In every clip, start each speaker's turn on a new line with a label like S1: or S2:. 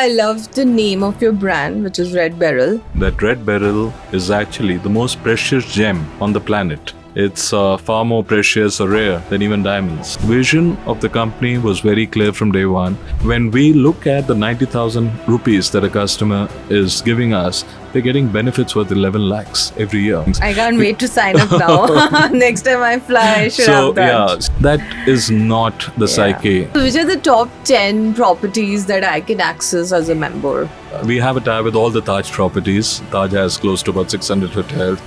S1: I love the name of your brand, which is RedBeryl.
S2: That RedBeryl is actually the most precious gem on the planet. It's far more precious or rare than even diamonds. Vision of the company was very clear from day one. When we look at the 90,000 rupees that a customer is giving us, they're getting benefits worth 11 lakhs every year.
S1: I can't wait to sign up now. Next time I fly, I should have that.
S2: So yeah, that is not the psyche.
S1: So which are the top 10 properties that I can access as a member?
S2: We have a tie with all the Taj properties. Taj has close to about 600 hotels.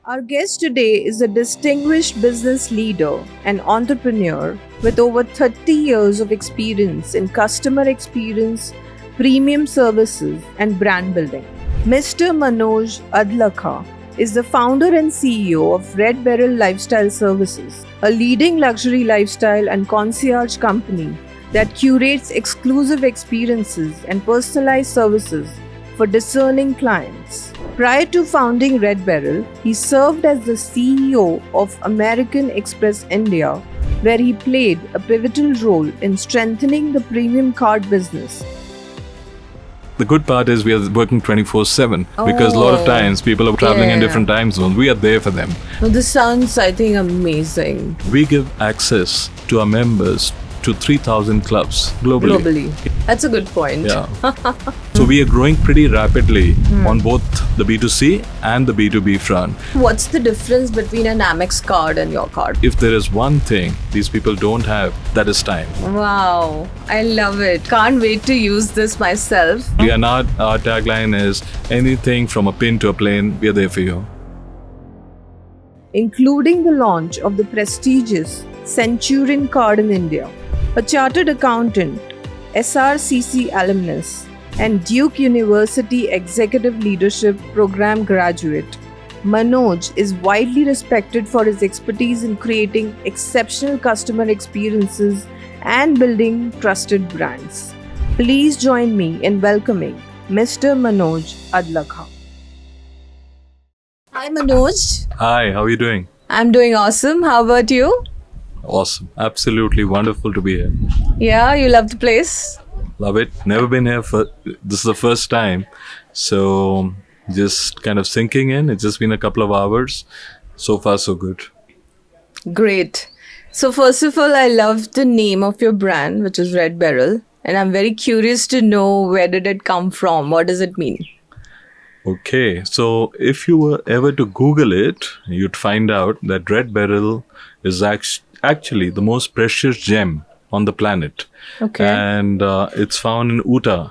S1: Our guest today is a distinguished business leader and entrepreneur with over 30 years of experience in customer experience, premium services, and brand building. Mr. Manoj Adlakha is the founder and CEO of RedBeryl Lifestyle Services, a leading luxury lifestyle and concierge company that curates exclusive experiences and personalized services for discerning clients. Prior to founding RedBeryl, he served as the CEO of American Express India, where he played a pivotal role in strengthening the premium card business.
S2: The good part is we are working 24/7 because a lot of times people are traveling in different time zones. We are there for them.
S1: Well, this sounds, I think, amazing.
S2: We give access to our members to 3,000 clubs globally.
S1: That's a good point.
S2: Yeah. So we are growing pretty rapidly on both the B2C and the B2B front.
S1: What's the difference between an Amex card and your card?
S2: If there is one thing these people don't have, that is time.
S1: Wow, I love it. Can't wait to use this myself.
S2: And our tagline is anything from a pin to a plane, we are there for you.
S1: Including the launch of the prestigious Centurion card in India. A chartered accountant, SRCC alumnus, and Duke University Executive Leadership Program graduate, Manoj is widely respected for his expertise in creating exceptional customer experiences and building trusted brands. Please join me in welcoming Mr. Manoj Adlakha. Hi Manoj.
S2: Hi, how are you doing?
S1: I'm doing awesome. How about you?
S2: Awesome. Absolutely wonderful to be here.
S1: Yeah, you love the place?
S2: Love it. Never been here this is the first time. So just kind of sinking in. It's just been a couple of hours. So far, so good.
S1: Great. So first of all, I love the name of your brand, which is RedBeryl. And I'm very curious to know, where did it come from? What does it mean?
S2: Okay. So if you were ever to Google it, you'd find out that RedBeryl is actually the most precious gem on the planet.
S1: Okay.
S2: And it's found in Utah,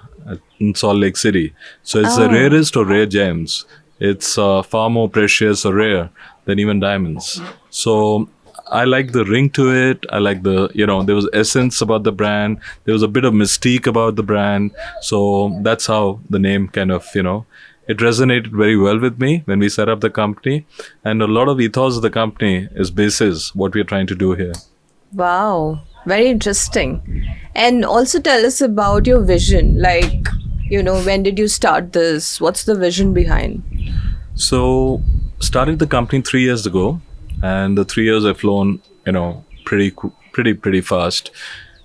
S2: in Salt Lake City. So it's the rarest of rare gems. It's far more precious or rare than even diamonds. So I like the ring to it. I like there was essence about the brand. There was a bit of mystique about the brand. So that's how the name kind of, it resonated very well with me when we set up the company. And a lot of ethos of the company is basis what we're trying to do here.
S1: Wow. Very interesting. And also tell us about your vision. Like, when did you start this? What's the vision behind?
S2: So, started the company 3 years ago. And the 3 years have flown, pretty fast.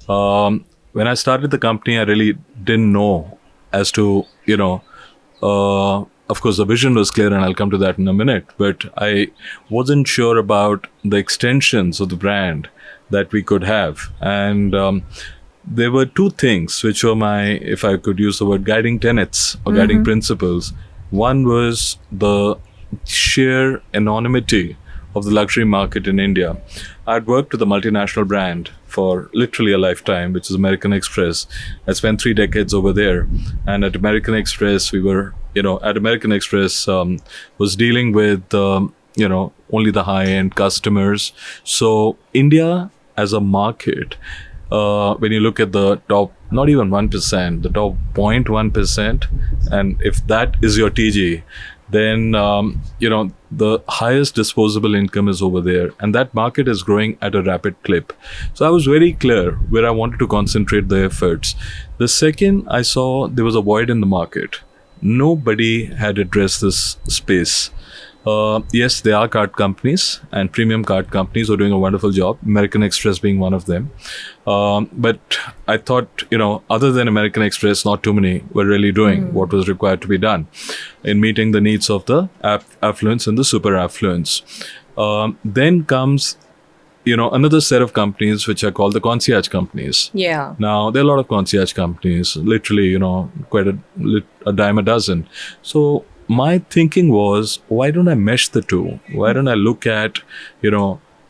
S2: When I started the company, I really didn't know as to, of course, the vision was clear, and I'll come to that in a minute. But I wasn't sure about the extensions of the brand that we could have. And there were two things which were my, if I could use the word, guiding tenets or guiding principles. One was the sheer anonymity of the luxury market in India. I'd worked with a multinational brand for literally a lifetime, which is American Express. I spent 3 decades over there. And at American Express, was dealing with, only the high-end customers. So India as a market, when you look at the top, not even 1%, the top 0.1%, and if that is your TG, then, the highest disposable income is over there. And that market is growing at a rapid clip. So I was very clear where I wanted to concentrate the efforts. The second, I saw there was a void in the market. Nobody had addressed this space. Yes, they are card companies and premium card companies who are doing a wonderful job, American Express being one of them. But I thought, other than American Express, not too many were really doing what was required to be done in meeting the needs of the affluents and the super affluents. Then comes another set of companies which are called the concierge companies.
S1: Yeah.
S2: Now, there are a lot of concierge companies, literally, quite a dime a dozen. So my thinking was, why don't I mesh the two? Why don't I look at,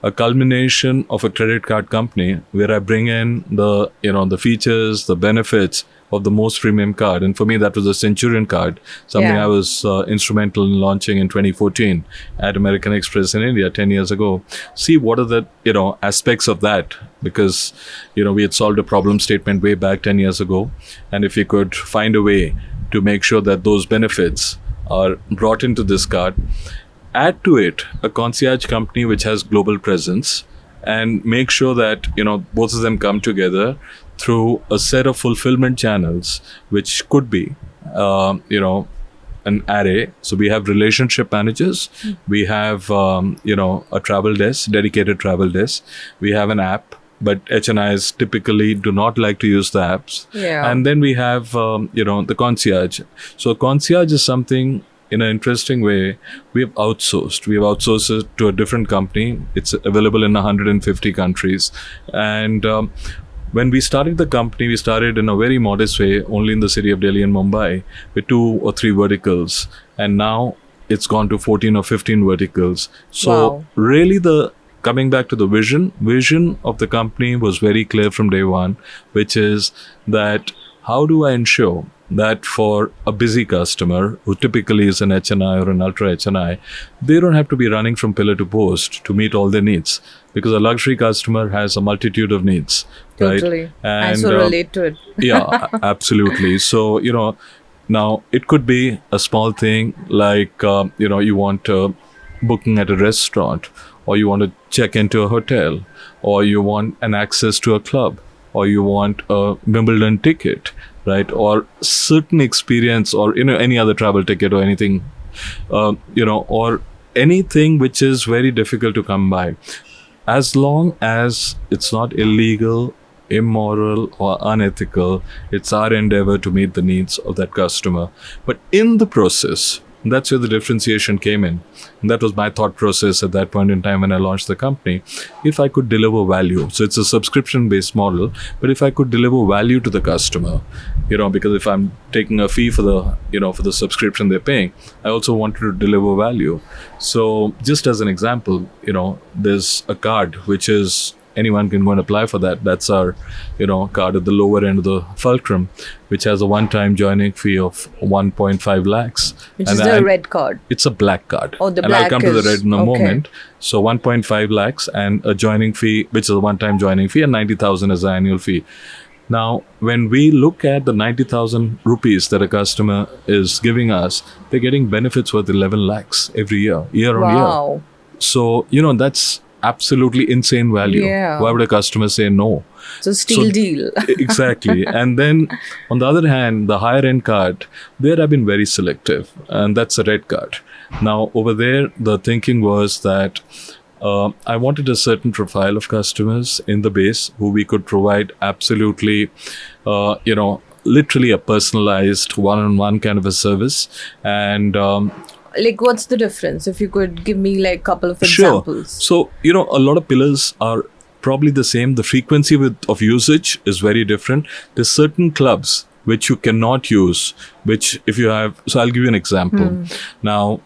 S2: a culmination of a credit card company where I bring in the features, the benefits of the most premium card. And for me, that was the Centurion card, something
S1: Yeah.
S2: I was instrumental in launching in 2014 at American Express in India 10 years ago. See what are the, aspects of that, because, we had solved a problem statement way back 10 years ago. And if we could find a way to make sure that those benefits are brought into this card, add to it a concierge company which has global presence, and make sure that both of them come together through a set of fulfillment channels, which could be an array. So we have relationship managers, we have a travel desk, dedicated travel desk, we have an app, but HNIs typically do not like to use the apps.
S1: Yeah.
S2: And then we have the concierge. So concierge is something, in an interesting way, we have outsourced it to a different company. It's available in 150 countries. And when we started the company, we started in a very modest way, only in the city of Delhi and Mumbai, with 2 or 3 verticals. And now it's gone to 14 or 15 verticals. So
S1: Wow.
S2: really, coming back to the vision of the company was very clear from day one, which is that how do I ensure that for a busy customer who typically is an HNI or an ultra HNI, they don't have to be running from pillar to post to meet all their needs, because a luxury customer has a multitude of needs.
S1: Totally.
S2: Right?
S1: I
S2: And
S1: so relate to it.
S2: yeah, absolutely. So, now it could be a small thing like, you want booking at a restaurant, or you want to check into a hotel, or you want an access to a club, or you want a Wimbledon ticket, right? Or certain experience, or, any other travel ticket or anything, or anything which is very difficult to come by. As long as it's not illegal, immoral, or unethical, it's our endeavor to meet the needs of that customer. But in the process, that's where the differentiation came in. And that was my thought process at that point in time when I launched the company. If I could deliver value, so it's a subscription-based model, but if I could deliver value to the customer, because if I'm taking a fee for the subscription they're paying, I also wanted to deliver value. So just as an example, there's a card which is, anyone can go and apply for that. That's our, card at the lower end of the fulcrum, which has a one-time joining fee of 1.5 lakhs.
S1: Which
S2: And
S1: is the
S2: I'm-
S1: red card.
S2: It's a black card.
S1: Oh, the
S2: and I'll
S1: black
S2: come to the
S1: is-
S2: red in a
S1: okay.
S2: moment. So 1.5 lakhs and a joining fee, which is a one-time joining fee, and 90,000 as the annual fee. Now, when we look at the 90,000 rupees that a customer is giving us, they're getting benefits worth 11 lakhs every year on year.
S1: Wow.
S2: So, that's absolutely insane value.
S1: Yeah.
S2: Why would a customer say no?
S1: It's a steal deal.
S2: Exactly. And then on the other hand, the higher end card, there I've been very selective, and that's a red card. Now, over there, the thinking was that I wanted a certain profile of customers in the base who we could provide absolutely, literally a personalized one-on-one kind of a service. And
S1: Like, what's the difference? If you could give me like a couple of
S2: Sure.
S1: examples.
S2: So, a lot of pillars are probably the same. The frequency of usage is very different. There's certain clubs which you cannot use, which if you have, so I'll give you an example. Now,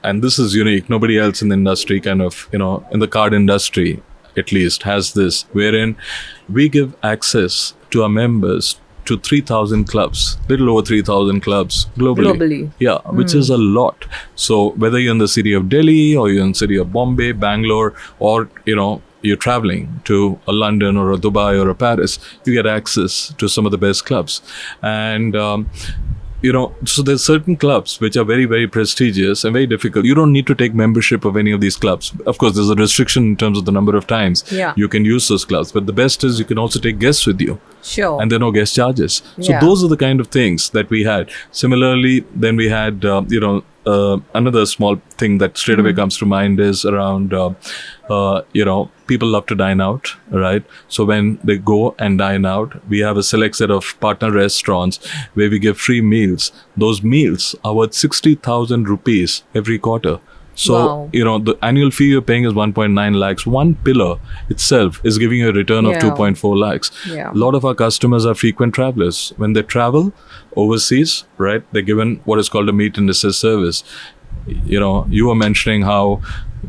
S2: and this is unique. Nobody else in the industry kind of, in the card industry at least, has this, wherein we give access to our members to 3,000 clubs, little over 3,000 clubs globally. Yeah, which is a lot. So whether you're in the city of Delhi, or you're in the city of Bombay, Bangalore, or, you're traveling to a London or a Dubai or a Paris, you get access to some of the best clubs. And, so there's certain clubs which are very, very prestigious and very difficult. You don't need to take membership of any of these clubs. Of course, there's a restriction in terms of the number of times
S1: Yeah.
S2: you can use those clubs. But the best is you can also take guests with you.
S1: Sure.
S2: And there are no guest charges. So
S1: Yeah.
S2: those are the kind of things that we had. Similarly, then we had, another small thing that straight away comes to mind is around, people love to dine out, right? So when they go and dine out, we have a select set of partner restaurants where we give free meals. Those meals are worth 60,000 rupees every quarter. So,
S1: Wow.
S2: the annual fee you're paying is 1.9 lakhs. One pillar itself is giving you a return of
S1: Yeah.
S2: 2.4 lakhs.
S1: Yeah.
S2: A lot of our customers are frequent travelers. When they travel overseas, right, they're given what is called a meet and assist service. You were mentioning how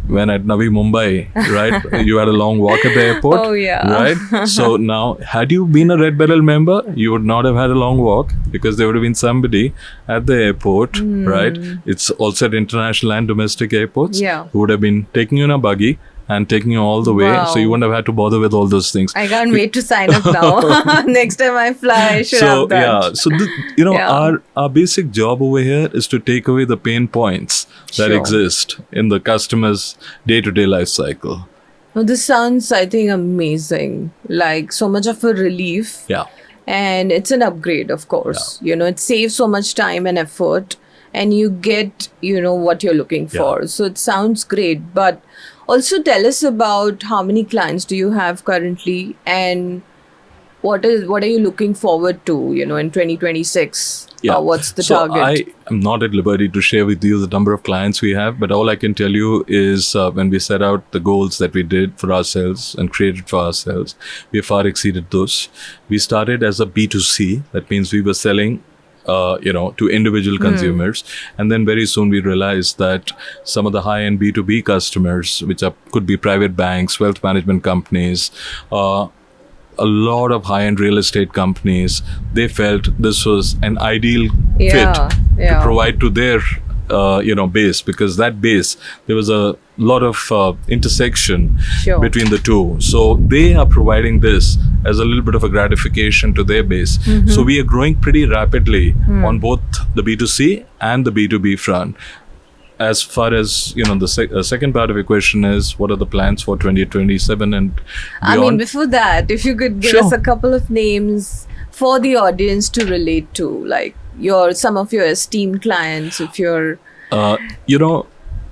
S2: when at Navi Mumbai, right, you had a long walk at the airport.
S1: Oh, yeah.
S2: Right? So now, had you been a RedBeryl member, you would not have had a long walk because there would have been somebody at the airport, right? It's also at international and domestic airports
S1: Yeah.
S2: who would have been taking you in a buggy and taking you all the way.
S1: Wow.
S2: So you wouldn't have had to bother with all those things.
S1: I can't wait to sign up now. Next time I fly, I should have that.
S2: Yeah, so
S1: Yeah.
S2: our basic job over here is to take away the pain points that
S1: Sure.
S2: exist in the customer's day-to-day life cycle.
S1: Well, this sounds, I think, amazing. Like so much of a relief.
S2: Yeah.
S1: And it's an upgrade, of course. It saves so much time and effort, and you get, what you're looking for. So it sounds great. But also tell us about how many clients do you have currently, and what are you looking forward to, in 2026?
S2: Yeah.
S1: What's the
S2: so
S1: target?
S2: I am not at liberty to share with you the number of clients we have, but all I can tell you is when we set out the goals that we did for ourselves and created for ourselves, we far exceeded those. We started as a B2C. That means we were selling to individual consumers. And then very soon we realized that some of the high-end B2B customers, which could be private banks, wealth management companies, a lot of high-end real estate companies, they felt this was an ideal fit to provide to their base, because that base, there was a lot of intersection
S1: Sure.
S2: between the two. So they are providing this as a little bit of a gratification to their base. So we are growing pretty rapidly on both the B2C and the B2B front. As far as, the second part of your question is, what are the plans for 2027 and beyond?
S1: I mean, before that, if you could give
S2: Sure.
S1: us a couple of names for the audience to relate to, like some of your esteemed clients, if you're...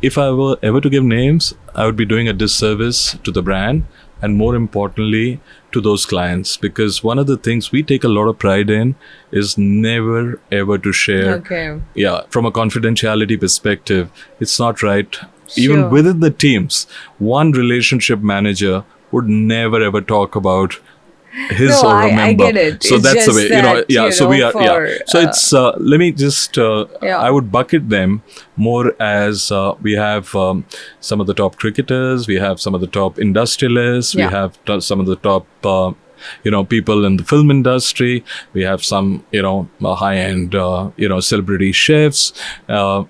S2: If I were ever to give names, I would be doing a disservice to the brand and, more importantly, to those clients. Because one of the things we take a lot of pride in is never ever to share.
S1: Okay.
S2: Yeah, from a confidentiality perspective, it's not right.
S1: Sure.
S2: Even within the teams, one relationship manager would never ever talk about his
S1: No,
S2: or her
S1: I
S2: member.
S1: get it.
S2: So
S1: It's
S2: that's the
S1: just
S2: way,
S1: that,
S2: so we are,
S1: for,
S2: So it's, let me just,
S1: Yeah.
S2: I would bucket them more as we have some of the top cricketers, we have some of the top industrialists, we
S1: Yeah.
S2: have some of the top people in the film industry. We have some, high-end, celebrity chefs.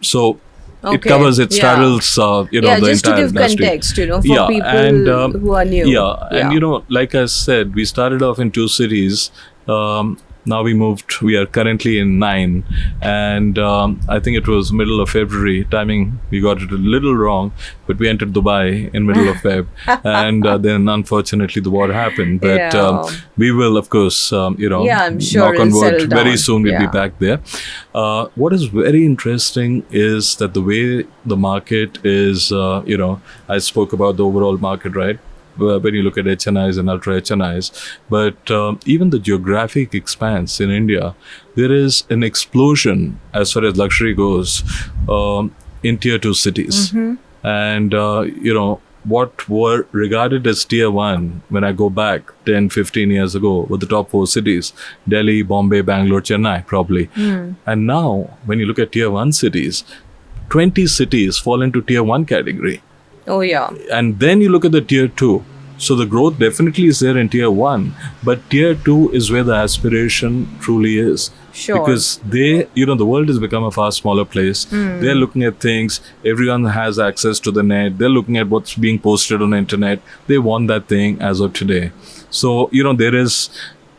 S2: So it
S1: Okay,
S2: covers, it
S1: yeah.
S2: straddles, the
S1: just to
S2: entire
S1: give
S2: industry.
S1: context, for people who are new.
S2: Yeah, and like I said, we started off in 2 cities. Now we are currently in 9, and I think it was middle of February. Timing, we got it a little wrong, but we entered Dubai in middle of Feb, and then unfortunately the war happened. But
S1: Yeah.
S2: we will, of course,
S1: Yeah, I'm sure
S2: knock on
S1: it'll
S2: wood,
S1: settle
S2: very
S1: down.
S2: soon we'll
S1: Yeah.
S2: be back there. What is very interesting is that the way the market is, I spoke about the overall market, right? When you look at HNIs and ultra HNIs, but even the geographic expanse in India, there is an explosion as far as luxury goes in tier 2 cities. And, what were regarded as tier 1 when I go back 10, 15 years ago were the top 4 cities: Delhi, Bombay, Bangalore, Chennai, probably. And now, when you look at tier 1 cities, 20 cities fall into tier 1 category.
S1: Oh, yeah.
S2: And then you look at the tier 2. So the growth definitely is there in tier 1, but tier 2 is where the aspiration truly is.
S1: Sure.
S2: Because the world has become a far smaller place. They're looking at things. Everyone has access to the net. They're looking at what's being posted on the internet. They want that thing as of today. So, there is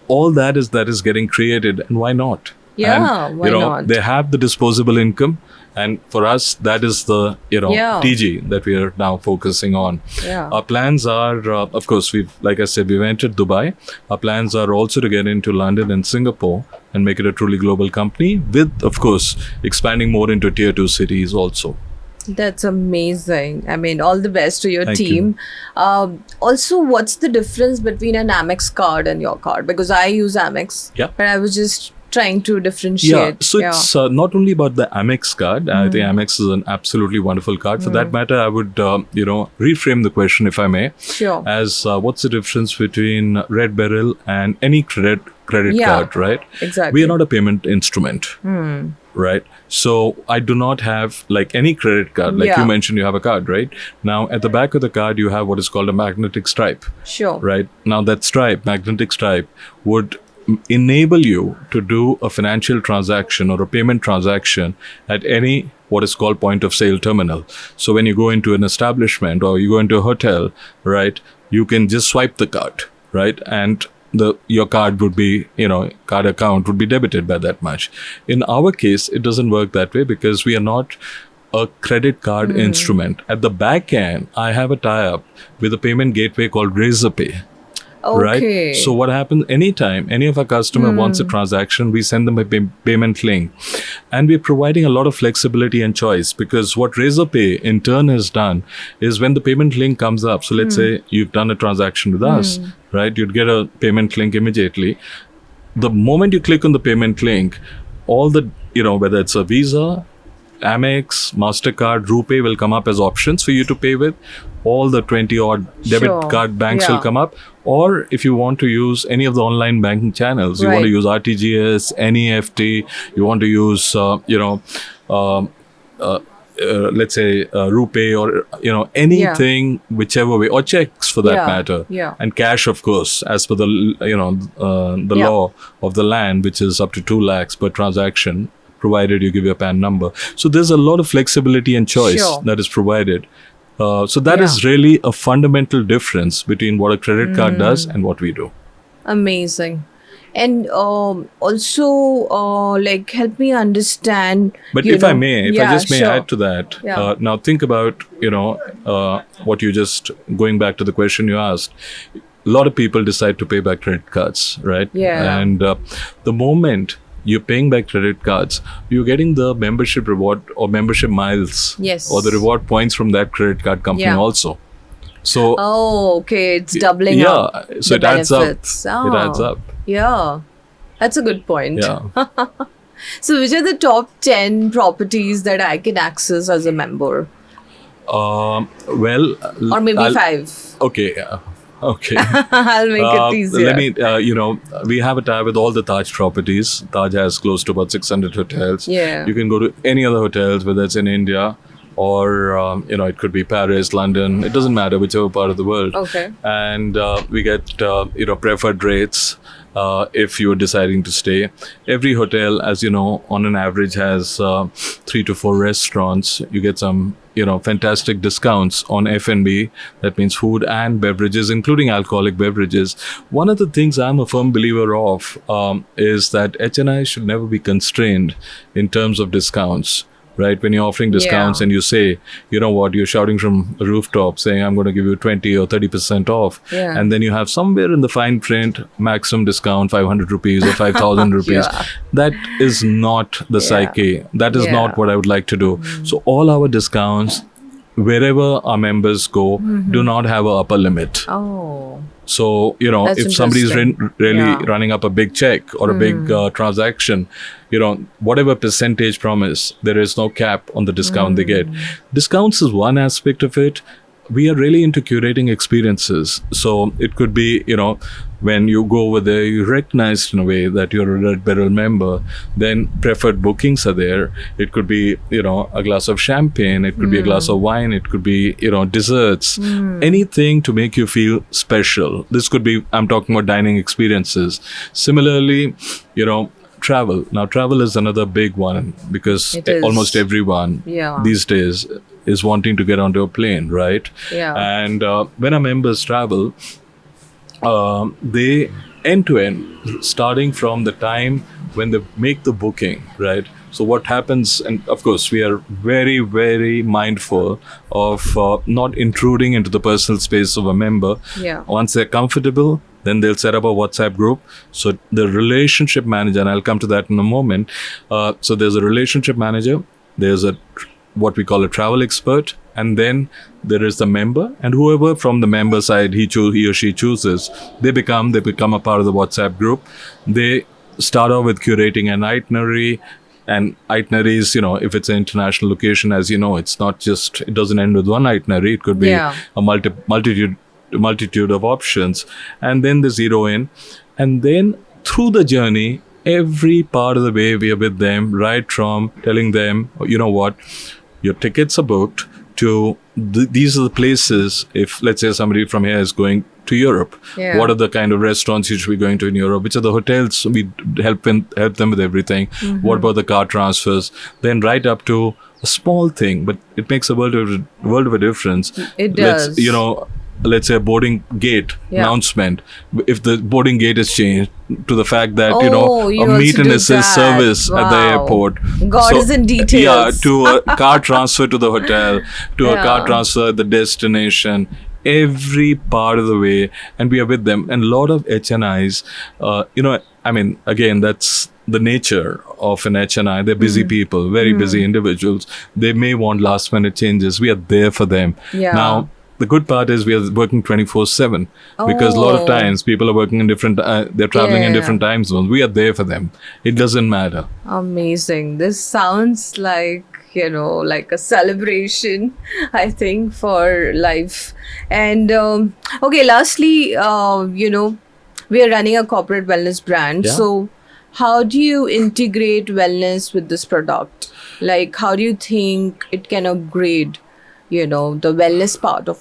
S2: all that is getting created. And why not?
S1: Yeah,
S2: And
S1: why not?
S2: they have the disposable income, and for us that is the
S1: Yeah.
S2: TG that we are now focusing on.
S1: Yeah.
S2: Our plans are, of course, we've, like I said, we've entered Dubai. Our plans are also to get into London and Singapore and make it a truly global company, with, of course, expanding more into tier 2 cities also.
S1: That's amazing. I mean, all the best to your
S2: Thank
S1: team. Also, what's the difference between an Amex card and your card? Because I use Amex,
S2: Yeah.
S1: but I was just trying to
S2: Yeah,
S1: differentiate.
S2: so it's not only about the Amex card. I think Amex is an absolutely wonderful card. For that matter, I would, reframe the question, if I may,
S1: Sure.
S2: as what's the difference between RedBeryl and any credit
S1: Yeah.
S2: card, right?
S1: Exactly.
S2: We are not a payment instrument, right? So I do not have, like any credit card, like
S1: Yeah.
S2: you mentioned, you have a card, right? Now, at the back of the card, you have what is called a magnetic stripe,
S1: Sure.
S2: right? Now, that magnetic stripe, would enable you to do a financial transaction or a payment transaction at any what is called point of sale terminal. So when you go into an establishment or you go into a hotel, right, you can just swipe the card, right, and your card would be, card account would be debited by that much. In our case, it doesn't work that way because we are not a credit card instrument. At the back end, I have a tie-up with a payment gateway called Razorpay.
S1: Okay.
S2: Right. So what happens, anytime any of our customer wants a transaction, we send them a payment link, and we're providing a lot of flexibility and choice, because what Razorpay in turn has done is, when the payment link comes up, so let's say you've done a transaction with us, right? You'd get a payment link immediately. The moment you click on the payment link, all the, whether it's a Visa, Amex, MasterCard, RuPay will come up as options for you to pay with. All the 20 odd debit
S1: Sure.
S2: card banks
S1: Yeah.
S2: will come up. Or if you want to use any of the online banking channels, you want to
S1: Right.
S2: use RTGS, NEFT, you want to use, let's say RuPay, or anything, whichever way, or checks for that
S1: Yeah.
S2: matter,
S1: Yeah.
S2: and cash, of course, as per the the
S1: Yeah.
S2: law of the land, which is up to 2 lakhs per transaction, provided you give your PAN number. So there's a lot of flexibility and choice
S1: Sure.
S2: that is provided. So that is really a fundamental difference between what a credit card does and what we do.
S1: Amazing. And also, like, help me understand.
S2: But
S1: you
S2: if I
S1: know-
S2: may, if I
S1: Yeah,
S2: just may
S1: sure.
S2: add to that,
S1: Yeah.
S2: now think about, what you just, going back to the question you asked, a lot of people decide to pay back credit cards, right?
S1: Yeah.
S2: And the moment you're paying back credit cards, you're getting the membership reward or membership miles,
S1: Yes.
S2: or the reward points from that credit card company
S1: Yeah.
S2: also. So
S1: Oh, okay. It's doubling
S2: yeah,
S1: up.
S2: so
S1: the
S2: it adds up.
S1: benefits.
S2: It adds
S1: Oh,
S2: up.
S1: Yeah. That's a good point.
S2: Yeah.
S1: So, which are the top 10 properties that I can access as a member?
S2: Well,
S1: Or maybe
S2: I'll-
S1: 5.
S2: Okay. Okay.
S1: I'll make it easier.
S2: Let me, we have a tie with all the Taj properties. Taj has close to about 600 hotels.
S1: Yeah.
S2: You can go to any other hotels, whether it's in India or, it could be Paris, London. It doesn't matter, whichever part of the world.
S1: Okay.
S2: And we get, preferred rates if you're deciding to stay. Every hotel, as you know, on an average has 3 to 4 restaurants. You get some, fantastic discounts on F&B. That means food and beverages, including alcoholic beverages. One of the things I'm a firm believer of is that HNI should never be constrained in terms of discounts. Right? When you're offering discounts
S1: Yeah.
S2: and you say, you know what, you're shouting from the rooftop saying, I'm going to give you 20 or 30% off.
S1: Yeah.
S2: And then you have somewhere in the fine print, maximum discount, 500 rupees or 5,000 rupees.
S1: Yeah.
S2: That is not the psyche. That is
S1: Yeah.
S2: not what I would like to do. So all our discounts, wherever our members go, do not have an upper limit.
S1: Oh.
S2: So,
S1: That's
S2: if somebody's
S1: interesting.
S2: really
S1: Yeah.
S2: running up a big check or a big transaction, whatever percentage promise, there is no cap on the discount they get. Discounts is one aspect of it. We are really into curating experiences. So it could be, when you go over there, you're recognized in a way that you're a RedBeryl member, then preferred bookings are there. It could be, a glass of champagne. It could be a glass of wine. It could be, desserts. Anything to make you feel special. This could be, I'm talking about dining experiences. Similarly, travel. Now, travel is another big one because
S1: It is.
S2: almost everyone
S1: Yeah.
S2: these days is wanting to get onto a plane, right?
S1: Yeah.
S2: And when our members travel, they end to end, starting from the time when they make the booking, right? So what happens, and of course, we are very, very mindful of not intruding into the personal space of a member.
S1: Yeah.
S2: Once they're comfortable, then they'll set up a WhatsApp group. So the relationship manager, and I'll come to that in a moment. So there's a relationship manager, there's a what we call a travel expert, and then there is the member, and whoever from the member side he or she chooses, they become a part of the WhatsApp group. They start off with curating an itinerary. And itineraries, if it's an international location, as you know, it doesn't end with one itinerary. It could be
S1: Yeah.
S2: a multitude of options. And then they zero in. And then through the journey, every part of the way we are with them, right from telling them, you know what, your tickets are booked to these are the places. If let's say somebody from here is going to Europe,
S1: Yeah.
S2: what are the kind of restaurants you should be going to in Europe? Which are the hotels? We help them with everything. What about the car transfers? Then right up to a small thing, but it makes a world of a difference.
S1: It does.
S2: Let's say a boarding gate
S1: Yeah.
S2: announcement. If the boarding gate is changed to the fact that
S1: Oh, you
S2: a
S1: also
S2: meet and
S1: do
S2: assist
S1: that.
S2: service at the
S1: Wow.
S2: airport.
S1: God is in details.
S2: Yeah, to a car transfer to the hotel, to a car
S1: Yeah.
S2: transfer at the destination. Every part of the way, and we are with them. And a lot of HNIs, again, that's the nature of an HNI. They're busy people, very busy individuals. They may want last minute changes. We are there for them.
S1: Yeah.
S2: Now, the good part is we are working 24/7 because a lot of
S1: Oh.
S2: times people are working in they're traveling in
S1: Yeah.
S2: different time zones. We are there for them. It doesn't matter.
S1: Amazing. This sounds like, like a celebration, I think, for life. And okay, lastly, we are running a corporate wellness brand.
S2: Yeah.
S1: So, how do you integrate wellness with this product? Like, how do you think it can upgrade, the wellness part of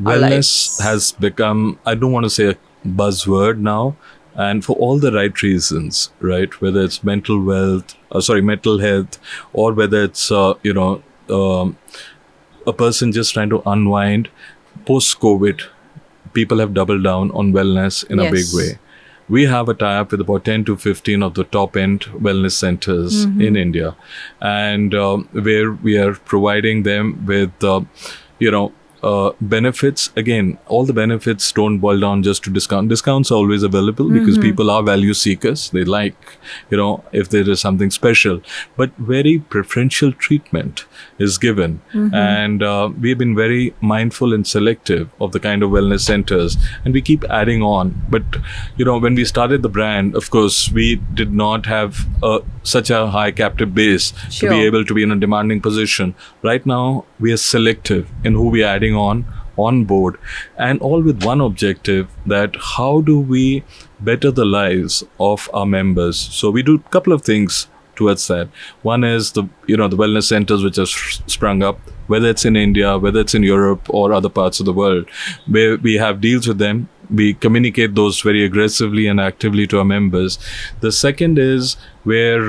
S1: our
S2: Wellness
S1: lives?
S2: has become, I don't want to say a buzzword now, and for all the right reasons, right? Whether it's mental health, or whether it's a person just trying to unwind. Post COVID, people have doubled down on wellness in a big
S1: Yes.
S2: way. We have a tie-up with about 10 to 15 of the top-end wellness centers in India, and where we are providing them with, benefits. Again, all the benefits don't boil down just to discount. Discounts are always available because people are value seekers. They like, if there is something special, but very preferential treatment is given. And we've been very mindful and selective of the kind of wellness centers, and we keep adding on. But, when we started the brand, of course, we did not have such a high captive base
S1: Sure.
S2: to be able to be in a demanding position. Right now, we are selective in who we are adding on board, and all with one objective, that how do we better the lives of our members. So we do a couple of things towards that. One is the wellness centers which have sprung up, whether it's in India, whether it's in Europe or other parts of the world, where we have deals with them. We communicate those very aggressively and actively to our members. The second is where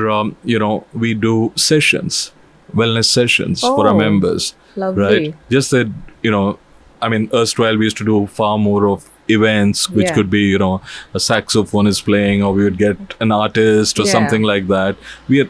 S2: we do sessions, wellness sessions for our
S1: Oh,
S2: members.
S1: lovely.
S2: Right? Just that, erstwhile we used to do far more of events, which
S1: Yeah.
S2: could be, a saxophone is playing, or we would get an artist or
S1: Yeah.
S2: something like that.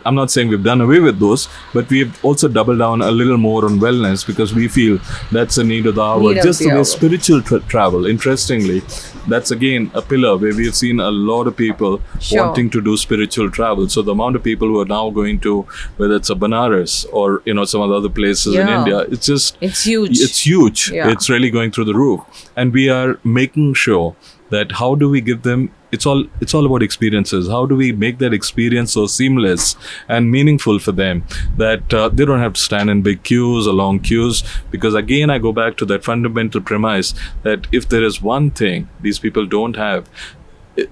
S2: I'm not saying we've done away with those, but we've also doubled down a little more on wellness because we feel that's a need of the hour.
S1: Need of
S2: Just
S1: the
S2: the way
S1: hour.
S2: spiritual travel, interestingly, that's again a pillar where we've seen a lot of people
S1: Sure.
S2: wanting to do spiritual travel. So the amount of people who are now going to, whether it's a Banaras or, some of the other places in
S1: Yeah.
S2: India, it's just
S1: It's huge.
S2: it's huge.
S1: Yeah.
S2: It's really going through the roof. And we are making sure that how do we give them, it's all about experiences. How do we make that experience so seamless and meaningful for them that they don't have to stand in big queues or long queues? Because again, I go back to that fundamental premise that if there is one thing these people don't have,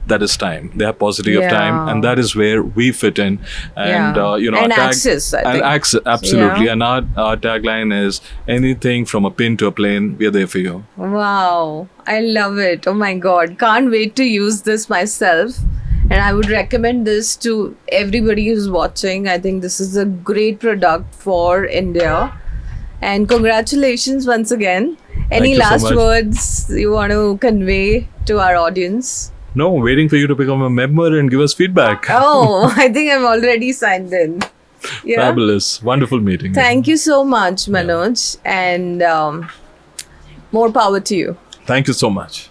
S2: that is time. They have paucity of time,
S1: Yeah.
S2: and that is where we fit in. And
S1: Yeah. And access, I think.
S2: access, absolutely.
S1: Yeah.
S2: And our tagline is anything from a pin to a plane, we are there for you.
S1: Wow, I love it. Oh my God. Can't wait to use this myself. And I would recommend this to everybody who's watching. I think this is a great product for India. And congratulations once again. Any
S2: you so
S1: last
S2: much.
S1: words you want to convey to our audience?
S2: No, waiting for you to become a member and give us feedback.
S1: Oh, I think I'm already signed in. Yeah.
S2: Fabulous. Wonderful meeting.
S1: Thank you so much, Manoj, and more power to you.
S2: Thank you so much.